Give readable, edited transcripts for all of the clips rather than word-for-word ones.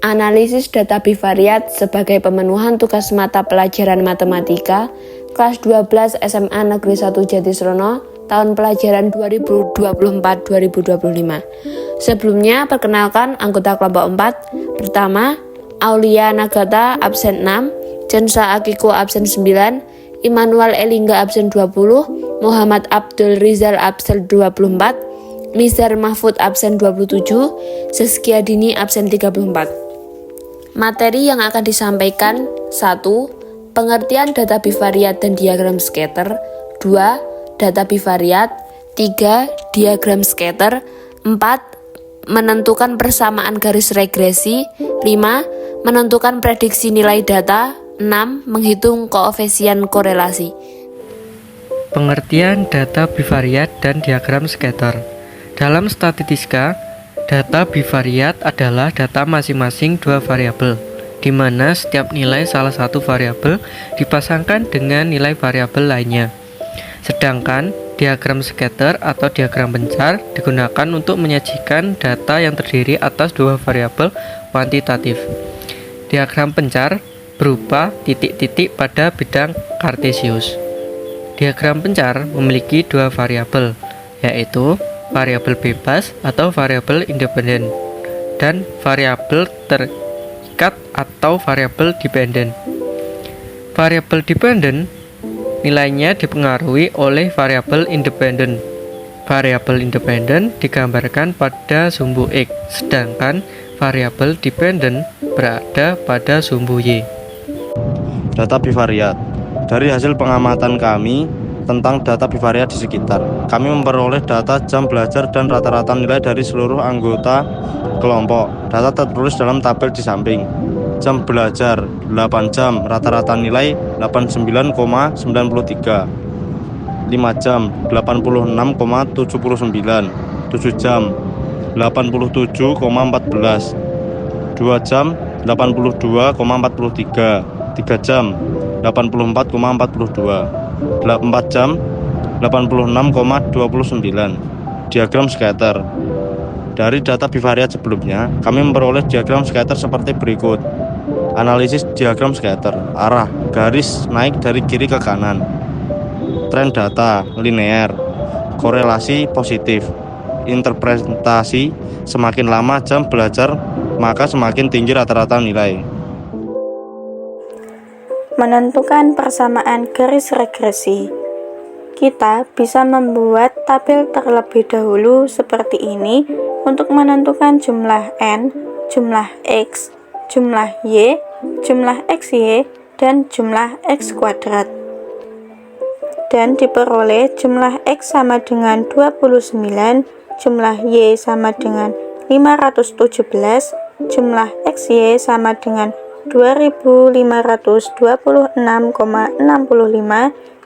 Analisis data bivariat sebagai pemenuhan tugas mata pelajaran matematika kelas 12 SMA Negeri 1 Jatisrono tahun pelajaran 2024-2025. Sebelumnya perkenalkan anggota kelompok 4. Pertama, Aulia Nagata absen 6, Jensa Akiko absen 9, Immanuel Elingga absen 20, Muhammad Abdul Rizal absen 24, Nizar Mahfud absen 27, Zaskia Dini absen 34. Materi yang akan disampaikan: 1. Pengertian data bivariat dan diagram scatter. 2. Data bivariat. 3. Diagram scatter. 4. Menentukan persamaan garis regresi. 5. Menentukan prediksi nilai data. 6. Menghitung koefisien korelasi. Pengertian data bivariat dan diagram scatter. Dalam statistika, data bivariat adalah data masing-masing dua variabel, di mana setiap nilai salah satu variabel dipasangkan dengan nilai variabel lainnya. Sedangkan diagram scatter atau diagram pencar digunakan untuk menyajikan data yang terdiri atas dua variabel kuantitatif. Diagram pencar berupa titik-titik pada bidang kartesius. Diagram pencar memiliki dua variabel, yaitu variabel bebas atau variabel independen, dan variabel terikat atau variabel dependen. Variabel dependen nilainya dipengaruhi oleh variabel independen. Variabel independen digambarkan pada sumbu X, sedangkan variabel dependen berada pada sumbu Y. Data bivariat. Dari hasil pengamatan kami tentang data bivariat di sekitar, kami memperoleh data jam belajar dan rata-rata nilai dari seluruh anggota kelompok. Data tertulis dalam tabel di samping. Jam belajar 8 jam, rata-rata nilai 89,93. 5 jam 86,79. 7 jam 87,14. 2 jam 82,43. 3 jam 84,42. 4 jam 86,29. Diagram scatter. Dari data bivariat sebelumnya, kami memperoleh diagram scatter seperti berikut. Analisis diagram scatter. Arah garis naik dari kiri ke kanan. Tren data linear. Korelasi positif. Interpretasi: semakin lama jam belajar, maka semakin tinggi rata-rata nilai. Menentukan persamaan garis regresi. Kita bisa membuat tabel terlebih dahulu seperti ini untuk menentukan jumlah N, jumlah X, jumlah Y, jumlah XY, dan jumlah X kuadrat. Dan diperoleh jumlah X sama dengan 29, jumlah Y sama dengan 517, jumlah XY sama dengan 2526,65,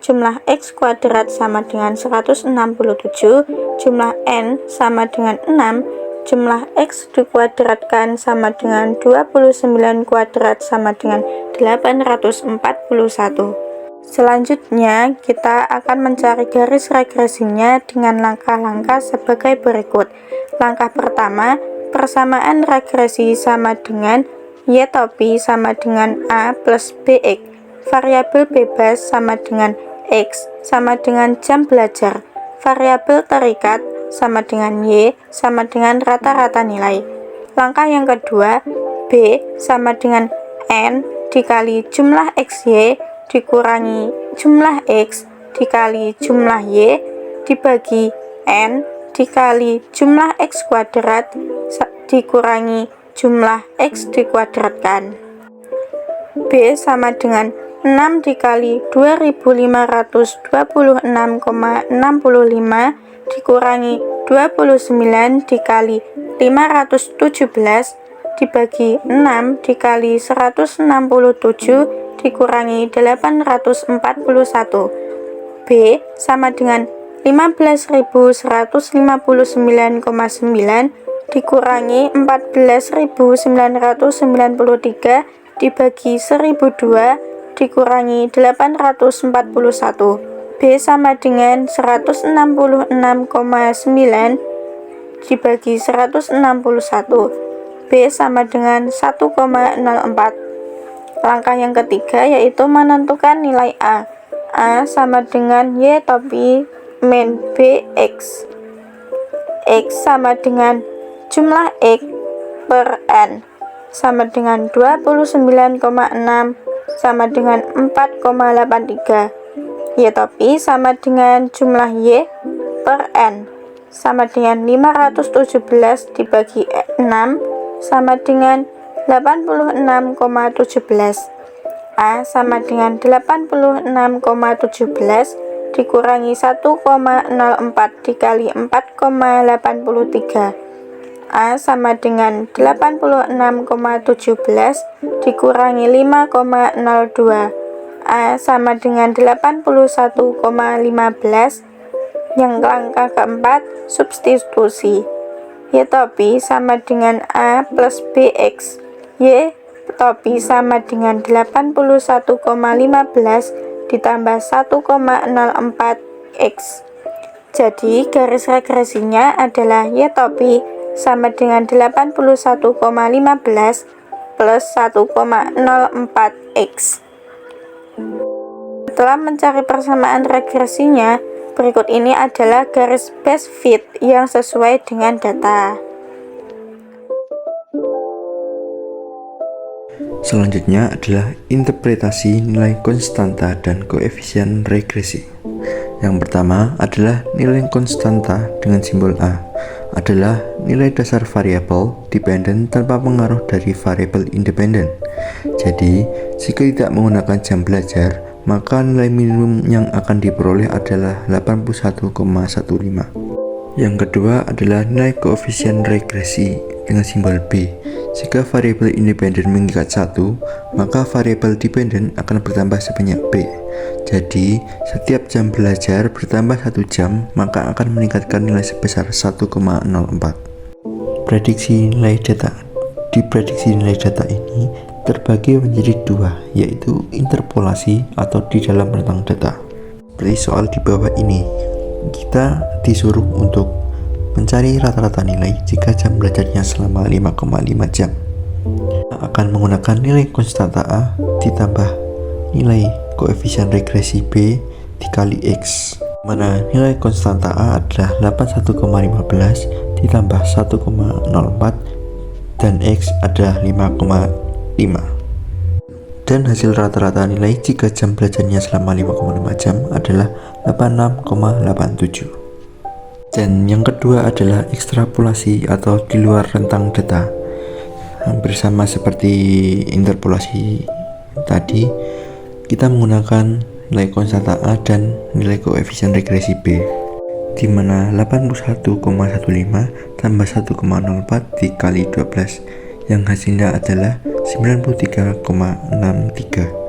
jumlah X kuadrat sama dengan 167, jumlah N sama dengan 6, jumlah X dikuadratkan sama dengan 29 kuadrat sama dengan 841. Selanjutnya, kita akan mencari garis regresinya dengan langkah-langkah sebagai berikut. Langkah pertama, persamaan regresi sama dengan Y topi sama dengan A plus BX. Variabel bebas sama dengan X sama dengan jam belajar. Variabel terikat sama dengan Y sama dengan rata-rata nilai. Langkah yang kedua, B sama dengan N dikali jumlah XY dikurangi jumlah X dikali jumlah Y dibagi N dikali jumlah X kuadrat dikurangi jumlah X dikuadratkan. B sama dengan 6 dikali 2526,65 dikurangi 29 dikali 517 dibagi 6 dikali 167 dikurangi 841. B sama dengan 15.159,9 dikurangi 14.993 dibagi 1002 dikurangi 841. B sama dengan 166,9 dibagi 161. B sama dengan 1,04. Langkah yang ketiga yaitu menentukan nilai A. A sama dengan Y topi min B X. X sama dengan jumlah X per N sama dengan 29,6 sama dengan 4,83. Y topi sama dengan jumlah Y per N sama dengan 517 dibagi 6 sama dengan 86,17. A sama dengan 86,17 dikurangi 1,04 dikali 4,83. A sama dengan 86,17 dikurangi 5,02. A sama dengan 81,15. Yang langkah keempat, substitusi. Y topi sama dengan A plus BX. Y topi sama dengan 81,15 ditambah 1,04 X. Jadi garis regresinya adalah Y topi sama dengan 81,15 plus 1,04 X. Setelah mencari persamaan regresinya, berikut ini adalah garis best fit yang sesuai dengan data. Selanjutnya adalah interpretasi nilai konstanta dan koefisien regresi. Yang pertama adalah nilai konstanta dengan simbol A adalah nilai dasar variabel dependen tanpa pengaruh dari variabel independen. Jadi, jika tidak menggunakan jam belajar, maka nilai minimum yang akan diperoleh adalah 81,15. Yang kedua adalah nilai koefisien regresi dengan simbol B. Jika variabel independen mengikat 1, maka variabel dependen akan bertambah sebanyak B. Jadi, setiap jam belajar bertambah 1 jam, maka akan meningkatkan nilai sebesar 1,04. Prediksi nilai data. Di prediksi nilai data ini terbagi menjadi dua, yaitu interpolasi atau di dalam rentang data. Seperti soal di bawah ini, kita disuruh untuk mencari rata-rata nilai jika jam belajarnya selama 5,5 jam. Kita akan menggunakan nilai konstanta A ditambah nilai koefisien regresi B dikali X, mana nilai konstanta A adalah 81,15 ditambah 1,04 dan X adalah 5,5. Dan hasil rata-rata nilai jika jam belajarnya selama 5,5 jam adalah 86,87. Dan yang kedua adalah ekstrapolasi atau di luar rentang data. Hampir sama seperti interpolasi tadi, kita menggunakan nilai konstanta A dan nilai koefisien regresi B, di mana 81,15 tambah 1,04 dikali 12, yang hasilnya adalah 93,63.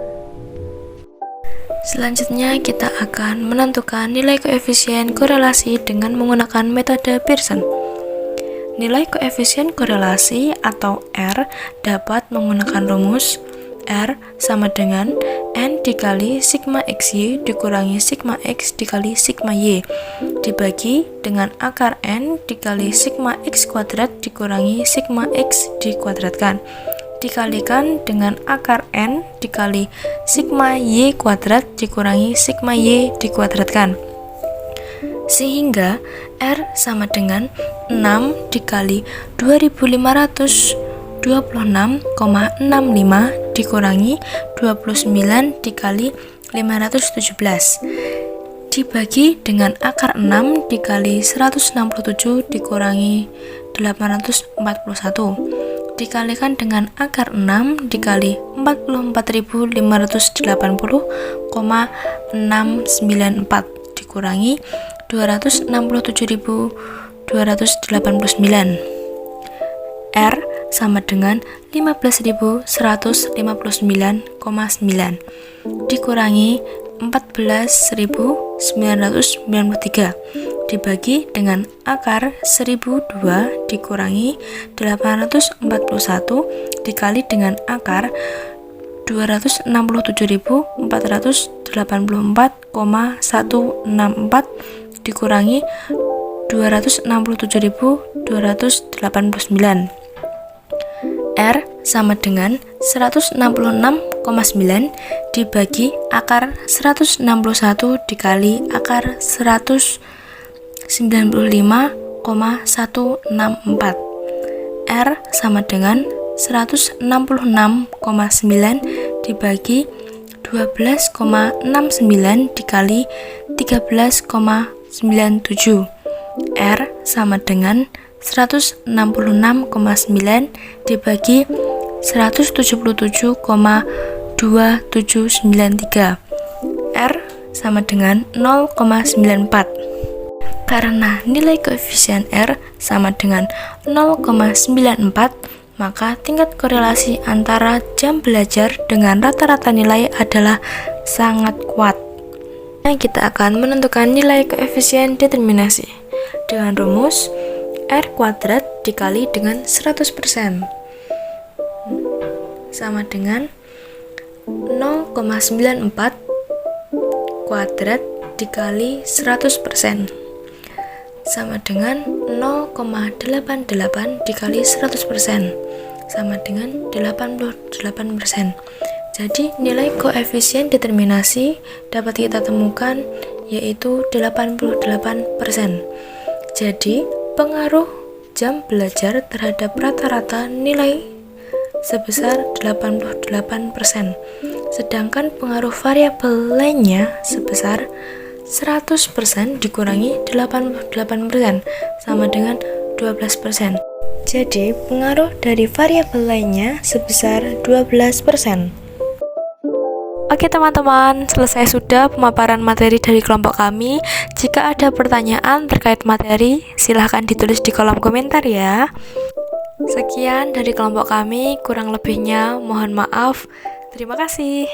Selanjutnya kita akan menentukan nilai koefisien korelasi dengan menggunakan metode Pearson. Nilai koefisien korelasi atau R dapat menggunakan rumus R sama dengan N dikali sigma XY dikurangi sigma X dikali sigma Y dibagi dengan akar N dikali sigma X kuadrat dikurangi sigma X dikuadratkan dikalikan dengan akar N dikali sigma Y kuadrat dikurangi sigma Y dikuadratkan, sehingga R sama dengan 6 dikali 2526,65 dikurangi 29 dikali 517 dibagi dengan akar 6 dikali 167 dikurangi 841 dikalikan dengan akar 6 dikali 44.580,694 dikurangi 267.289. R sama dengan 15.159,9 dikurangi 14.993 dibagi dengan akar 1002 dikurangi 841 dikali dengan akar 267.484,164 dikurangi 267.289. R sama dengan 166,9 dibagi akar 161 dikali akar 195,164. R sama dengan 166,9 dibagi 12,69 dikali 13,97. R sama dengan 166,9 dibagi 177,2793. R sama dengan 0,94. Karena nilai koefisien R sama dengan 0,94, maka tingkat korelasi antara jam belajar dengan rata-rata nilai adalah sangat kuat. Kita akan menentukan nilai koefisien determinasi dengan rumus R kuadrat dikali dengan 100% sama dengan 0,94 kuadrat dikali 100% sama dengan 0,88 dikali 100% sama dengan 88%. Jadi nilai koefisien determinasi dapat kita temukan yaitu 88%. Jadi pengaruh jam belajar terhadap rata-rata nilai sebesar 88%. Sedangkan pengaruh variabel lainnya sebesar 100% dikurangi 88% sama dengan 12%. Jadi pengaruh dari variabel lainnya sebesar 12%. Oke teman-teman, selesai sudah pemaparan materi dari kelompok kami. Jika ada pertanyaan terkait materi, silahkan ditulis di kolom komentar ya. Sekian dari kelompok kami, kurang lebihnya mohon maaf. Terima kasih.